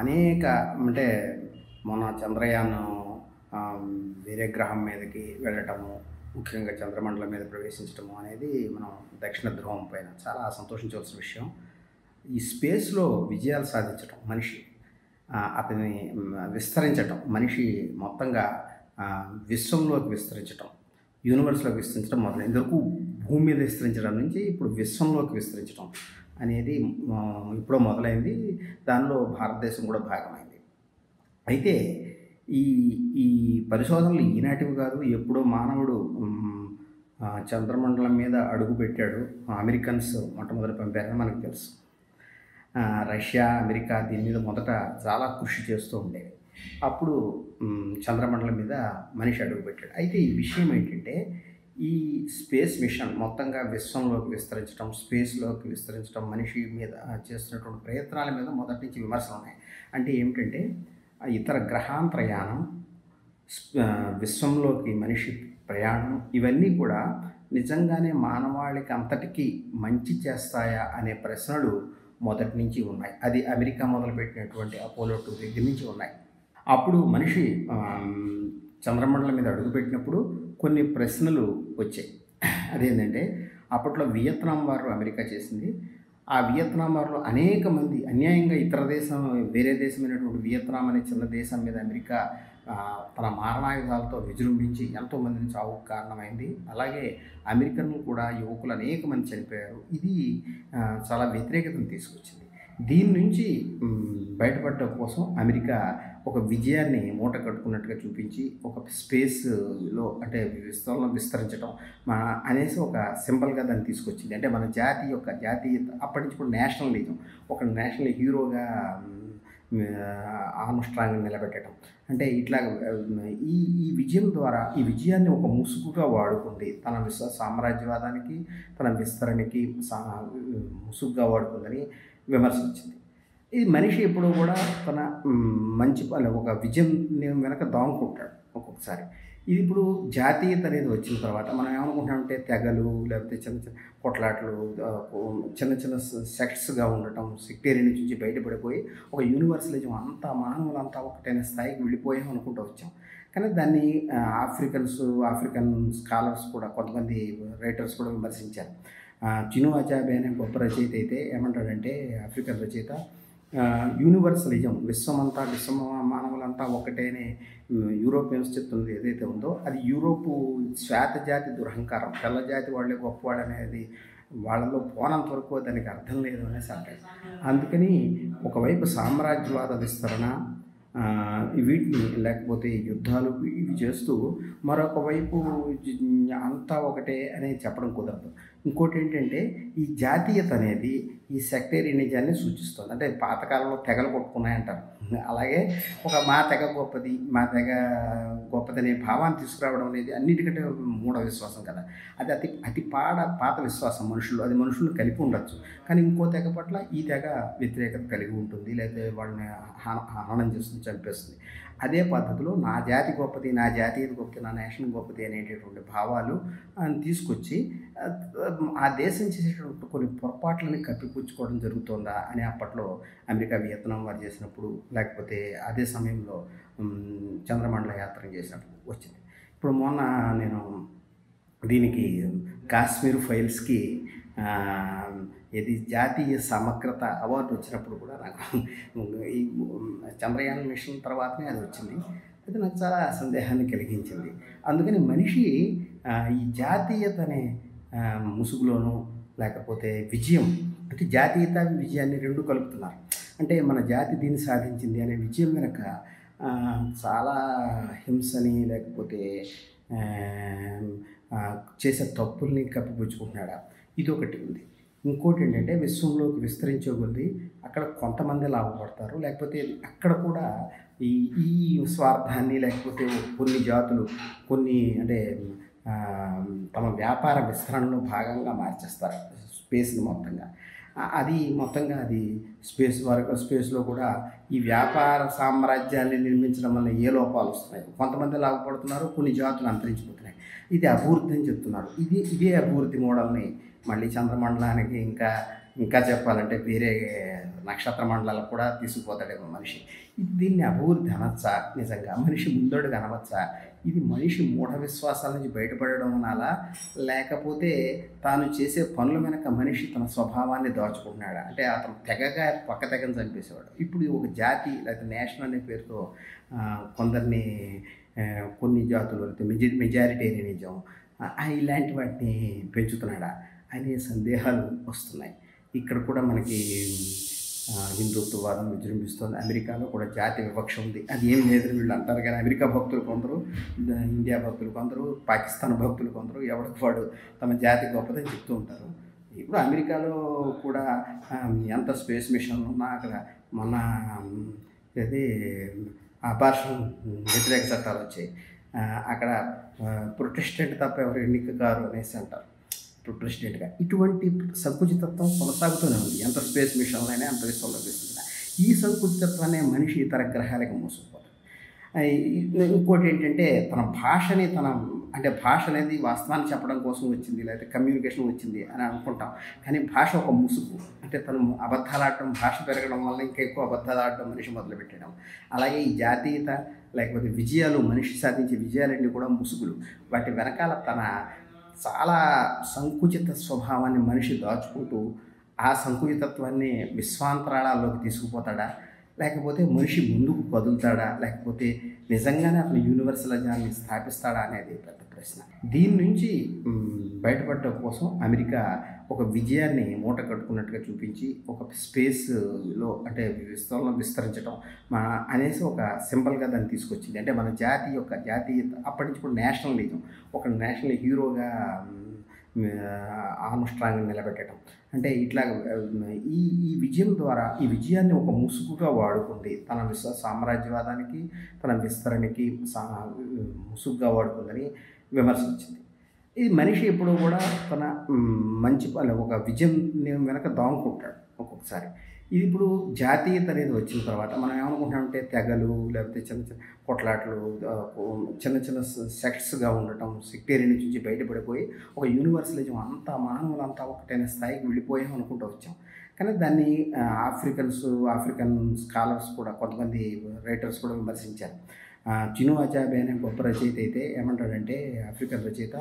అనేక అంటే మన చంద్రయాన్ ఆహ్, వేరే గ్రహం మీదకి వెళ్ళటము, ముఖ్యంగా చంద్రమండలం మీద ప్రవేశించటము అనేది మనం దక్షిణ ధ్రువం పైన చాలా సంతోషించవలసిన విషయం. ఈ స్పేస్‌లో విజయాలు సాధించటం మనిషి అతని విస్తరించటం మనిషి మొత్తంగా విశ్వంలోకి విస్తరించటం, యూనివర్స్‌లోకి విస్తరించడం మొదలైంది. ఇంతవరకు భూమి మీద విస్తరించడం నుంచి ఇప్పుడు విశ్వంలోకి విస్తరించడం అనేది ఎప్పుడో మొదలైంది. దానిలో భారతదేశం కూడా భాగమైంది. అయితే ఈ ఈ పరిశోధనలు ఈనాటివి కాదు. ఎప్పుడో మానవుడు చంద్రమండలం మీద అడుగుపెట్టాడు. అమెరికన్స్ మొట్టమొదట పంపారని మనకు తెలుసు. రష్యా, అమెరికా దీని మీద మొదట చాలా కృషి చేస్తూ ఉండేవి. అప్పుడు చంద్రమండలం మీద మనిషి అడుగుపెట్టాడు. అయితే ఈ విషయం ఏంటంటే, ఈ స్పేస్ మిషన్ మొత్తంగా విశ్వంలోకి విస్తరించడం, స్పేస్‌లోకి విస్తరించడం, మనిషి మీద చేస్తున్నటువంటి ప్రయత్నాల మీద మొదటి నుంచి విమర్శలు ఉన్నాయి. అంటే ఏమిటంటే, ఇతర గ్రహాంతరయానం, విశ్వంలోకి మనిషి ప్రయాణం ఇవన్నీ కూడా నిజంగానే మానవాళికి అంతటికీ మంచి చేస్తాయా అనే ప్రశ్నలు మొదటి నుంచి ఉన్నాయి. అది అమెరికా మొదలుపెట్టినటువంటి అపోలో 2 దగ్గర నుంచి ఉన్నాయి. అప్పుడు మనిషి చంద్రమండలం మీద అడుగుపెట్టినప్పుడు కొన్ని ప్రశ్నలు వచ్చాయి. అదేంటంటే, అప్పట్లో వియత్నాం వార్ అమెరికా చేసింది. ఆ వియత్నాం వార్‌లో అనేక మంది అన్యాయంగా ఇతర దేశం, వేరే దేశమైనటువంటి వియత్నాం అనే చిన్న దేశం మీద అమెరికా తన మారణాయుధాలతో విజృంభించి ఎంతోమందిని చావుకు కారణమైంది. అలాగే అమెరికన్లు కూడా యువకులు అనేక మంది చనిపోయారు. ఇది చాలా వ్యతిరేకతను తీసుకొచ్చింది. దీని నుంచి బయటపడడం కోసం అమెరికా ఒక విజయాన్ని మూట కట్టుకున్నట్టుగా చూపించి, ఒక స్పేస్‌లో అంటే విశ్వంలో విస్తరించడం అనేసి ఒక సింబల్‌గా దాన్ని తీసుకొచ్చింది. అంటే మన జాతి యొక్క జాతీయత అప్పటి నుంచి కూడా నేషనలిజం, ఒక నేషనల్ హీరోగా ఆర్మ్‌స్ట్రాంగ్‌ని నిలబెట్టడం. అంటే ఇట్లా ఈ ఈ విజయం ద్వారా ఈ విజయాన్ని ఒక ముసుగుగా వాడుకుంది. తన సామ్రాజ్యవాదానికి, తన విస్తరణకి ముసుగుగా వాడుకుందని విమర్శ వచ్చింది. ఇది మనిషి ఎప్పుడూ కూడా తన మంచి ఒక విజయం వెనక దాంకుంటాడు ఒక్కొక్కసారి. ఇది ఇప్పుడు జాతీయత అనేది వచ్చిన తర్వాత మనం ఏమనుకుంటామంటే తెగలు, లేకపోతే చిన్న చిన్న కొట్లాట్లు, చిన్న చిన్న సెక్ట్స్‌గా ఉండటం, సెక్టేరియన్ నుంచి బయటపడిపోయి ఒక యూనివర్సలిజం అంతా మానవులంతా ఒకటైన స్థాయికి వెళ్ళిపోయాం అనుకుంటూ వచ్చాం. కానీ దాన్ని ఆఫ్రికన్ స్కాలర్స్ కూడా కొంతమంది రైటర్స్ కూడా విమర్శించారు. చినువా అచాబే అనే గొప్ప రచయిత అయితే ఏమంటాడంటే, ఆఫ్రికన్ రచయిత, యూనివర్సలిజం విశ్వ మానవులంతా ఒకటే అనే యూరోపియన్స్ చెప్తున్నది ఏదైతే ఉందో అది యూరోపు శ్వేతజాతి దురహంకారం, తెల్లజాతి వాళ్ళే గొప్పవాళ్ళు అనేది వాళ్ళలో పోనంత వరకు దానికి అర్థం లేదు అనేసి అంటాడు. అందుకని ఒకవైపు సామ్రాజ్యవాద విస్తరణ, వీటిని లేకపోతే యుద్ధాలు ఇవి చేస్తూ మరొక వైపు అంతా ఒకటే అనేది చెప్పడం కుదరదు. ఇంకోటి ఏంటంటే, ఈ జాతీయత అనేది ఈ సెక్టేరియనిజాన్ని సూచిస్తుంది. అంటే పాతకాలంలో తెగలు కొట్టుకున్నాయంటారు. అలాగే మా తెగ గొప్పది, మా తెగ గొప్పదనే భావాన్ని తీసుకురావడం అనేది అన్నిటికంటే మూఢ విశ్వాసం కదా. అది అతి పాత విశ్వాసం మనుషులు. అది మనుషులను కలిపి ఉండొచ్చు. కానీ ఇంకో తెగ పట్ల ఈ తెగ వ్యతిరేకత కలిగి ఉంటుంది, లేకపోతే వాళ్ళని హననం చేస్తుంది, చంపేస్తుంది. అదే పద్ధతిలో నా జాతి గొప్పది, నా జాతీయత గొప్పది, నా నేషన్ గొప్పది అనేటటువంటి భావాలు తీసుకొచ్చి ఆ దేశం చేసేటటువంటి కొన్ని పొరపాట్లని కప్పిపుచ్చుకోవడం జరుగుతుందా అని అప్పట్లో అమెరికా వియత్నాం వారు చేసినప్పుడు, లేకపోతే అదే సమయంలో చంద్రమండల యాత్ర చేసినప్పుడు వచ్చింది. ఇప్పుడు మొన్న నేను దీనికి కాశ్మీర్ ఫైల్స్‌కి ఇది జాతీయ సమగ్రత అవార్డు వచ్చినప్పుడు కూడా నాకు ఈ చంద్రయాన్ మిషన్ తర్వాతనే అది వచ్చింది. అది నాకు చాలా సందేహాన్ని కలిగించింది. అందుకని మనిషి ఈ జాతీయత అనే ముసుగులోనూ, లేకపోతే విజయం అంటే జాతీయత విజయాన్ని రెండు కలుపుతున్నారు. అంటే మన జాతి దీన్ని సాధించింది అనే విజయం వెనక చాలా హింసని, లేకపోతే చేసే తప్పుల్ని కప్పిపుచ్చుకుంటున్నాడా, ఇదొకటి ఉంది. ఇంకోటి ఏంటంటే, విశ్వంలోకి విస్తరించే కొద్దీ అక్కడ కొంతమంది లాభపడతారు, లేకపోతే అక్కడ కూడా ఈ ఈ స్వార్థాన్ని, లేకపోతే కొన్ని జాతులు కొన్ని అంటే తమ వ్యాపార విస్తరణలో భాగంగా మార్చేస్తారు స్పేస్‌ని మొత్తంగా. అది మొత్తంగా అది స్పేస్‌లో కూడా ఈ వ్యాపార సామ్రాజ్యాన్ని నిర్మించడం వల్ల ఏ లోపాలు వస్తున్నాయి, కొంతమంది లాభపడుతున్నారు, కొన్ని జాతులు అంతరించిపోతున్నాయి. ఇది అభివృద్ధి అని చెప్తున్నారు. ఇదే అభివృద్ధి మోడల్ని మళ్ళీ చంద్రమండలానికి ఇంకా ఇంకా చెప్పాలంటే వేరే నక్షత్ర మండలాలకు కూడా తీసుకుపోతాడేమో మనిషి. దీన్ని అభివృద్ధి అనొచ్చా? నిజంగా మనిషి ముందడుగు అనవచ్చా? ఇది మనిషి మూఢ విశ్వాసాల నుంచి బయటపడడం అనాలా? లేకపోతే తాను చేసే పనుల వెనక మనిషి తన స్వభావాన్ని దాచుకుంటున్నాడా? అంటే అతను తెగగా పక్క తెగని చంపేసేవాడు. ఇప్పుడు ఒక జాతి లేకపోతే నేషన్ అనే పేరుతో కొందరిని కొన్ని జాతులు మెజారిటేరియనిజం ఇలాంటి వాటిని పెంచుతున్నాడా అనే సందేహాలు వస్తున్నాయి. ఇక్కడ కూడా మనకి హిందుత్వవాదం విజృంభిస్తోంది. అమెరికాలో కూడా జాతి వివక్ష ఉంది. అది ఏం లేదని వీళ్ళు అంటారు కానీ అమెరికా భక్తులు కొందరు, ఇండియా భక్తులు కొందరు, పాకిస్తాన్ భక్తులు కొందరు ఎవరికి వాడు తమ జాతి గొప్పదని చెప్తూ ఉంటారు. ఇప్పుడు అమెరికాలో కూడా ఎంత స్పేస్ మిషన్లు ఉన్నా అక్కడ మొన్న ఇది అబార్షన్ వ్యతిరేక చట్టాలు వచ్చాయి. అక్కడ ప్రొటెస్టెంట్ తప్ప ఎవరు ఎన్నిక కారు అనేసి అంటారు ప్రెసిడెంట్గా. ఇటువంటి సంకుచితత్వం కొనసాగుతూనే ఉంది. ఎంత స్పేస్ మిషన్లైనా ఎంత విశ్వంలో వేస్తున్నా ఈ సంకుచితత్వాన్ని మనిషి ఇతర గ్రహాలకు మోసుకుపోతాడు. ఇంకోటి ఏంటంటే తన భాషని అంటే భాష అనేది వాస్తవాన్ని చెప్పడం కోసం వచ్చింది, లేకపోతే కమ్యూనికేషన్ వచ్చింది అని అనుకుంటాం. కానీ భాష ఒక ముసుగు. అంటే తను అబద్ధాలు ఆడటం, భాష పెరగడం వల్ల ఇంకా ఎక్కువ అబద్ధాలు ఆడటం మనిషి మొదలుపెట్టడం. అలాగే ఈ జాతీయత లేకపోతే విజయాలు, మనిషి సాధించే విజయాలన్నీ కూడా ముసుగులు. వాటి వెనకాల తన చాలా సంకుచిత స్వభావాన్ని మనిషి దాచుకుంటూ ఆ సంకుచితత్వాన్ని విశ్వాంతరాళాల్లోకి తీసుకుపోతాడా? లేకపోతే మనిషి ముందుకు కదులుతాడా? లేకపోతే నిజంగానే అతను యూనివర్సలిజాన్ని స్థాపిస్తాడా అనేది పెద్ద ప్రశ్న. దీని నుంచి బయటపడటం కోసం అమెరికా ఒక విజయాన్ని మూట కట్టుకున్నట్టుగా చూపించి ఒక స్పేస్లో అంటే విశ్వంలో విస్తరించడం అనేసి ఒక సింబల్గా దాన్ని తీసుకొచ్చింది. అంటే మన జాతీయత అప్పటి నుంచి కూడా నేషనలిజం, ఒక నేషనల్ హీరోగా ఆర్మ్‌స్ట్రాంగ్‌ని నిలబెట్టడం. అంటే ఇట్లా ఈ విజయం ద్వారా ఈ విజయాన్ని ఒక ముసుగుగా వాడుకుంది. తన సామ్రాజ్యవాదానికి, తన విస్తరణకి ముసుగుగా వాడుకుందని విమర్శించింది. ఇది మనిషి ఎప్పుడూ కూడా తన మంచి ఒక విజయం వెనక దాక్కుంటాడు ఒక్కొక్కసారి. ఇది ఇప్పుడు జాతీయత అనేది వచ్చిన తర్వాత మనం ఏమనుకుంటామంటే తెగలు లేకపోతే చిన్న చిన్న కొట్లాటలు, చిన్న చిన్న సెక్ట్స్గా ఉండటం, సెక్టేరియన్ నుంచి బయటపడిపోయి ఒక యూనివర్సలిజం అంతా మానవులంతా ఒకటైన స్థాయికి వెళ్ళిపోయాం అనుకుంటూ వచ్చాం. కానీ దాన్ని ఆఫ్రికన్ స్కాలర్స్ కూడా కొంతమంది రైటర్స్ కూడా విమర్శించారు. చిను అచాబే అనే గొప్ప రచయిత అయితే ఏమంటాడంటే, ఆఫ్రికన్ రచయిత,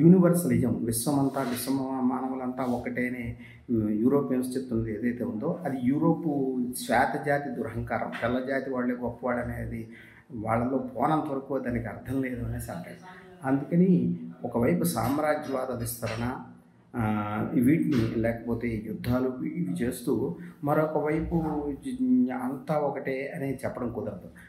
యూనివర్సలిజం విశ్వ మానవులంతా ఒకటే అనే యూరోపియన్స్ చెప్తున్నది ఏదైతే ఉందో అది యూరోపు శ్వేత జాతి దురహంకారం, తెల్ల జాతి వాళ్ళే గొప్పవాళ్ళు అనేది వాళ్ళలో పోనంత వరకు దానికి అర్థం లేదు అనేసి అంటాడు. అందుకని ఒకవైపు సామ్రాజ్యవాద విస్తరణ వీటిని లేకపోతే యుద్ధాలు ఇవి చేస్తూ మరొక వైపు అంతా ఒకటే అనేది చెప్పడం కుదరదు.